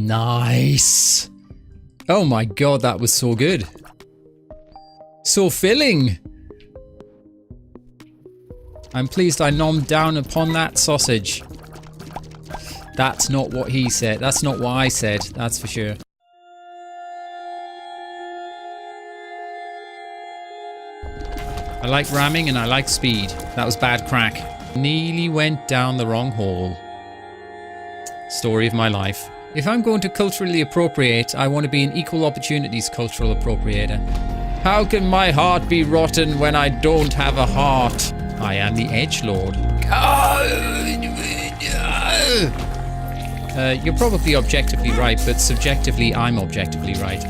Nice. Oh my god, that was so good. So filling. I'm pleased I nommed down upon that sausage. That's not what he said. That's not what I said. That's for sure. I like ramming and I like speed. That was bad crack. Nearly went down the wrong hole. Story of my life. If I'm going to culturally appropriate, I want to be an equal opportunities cultural appropriator. How can my heart be rotten when I don't have a heart? I am the edgelord. You're probably objectively right, but subjectively I'm objectively right.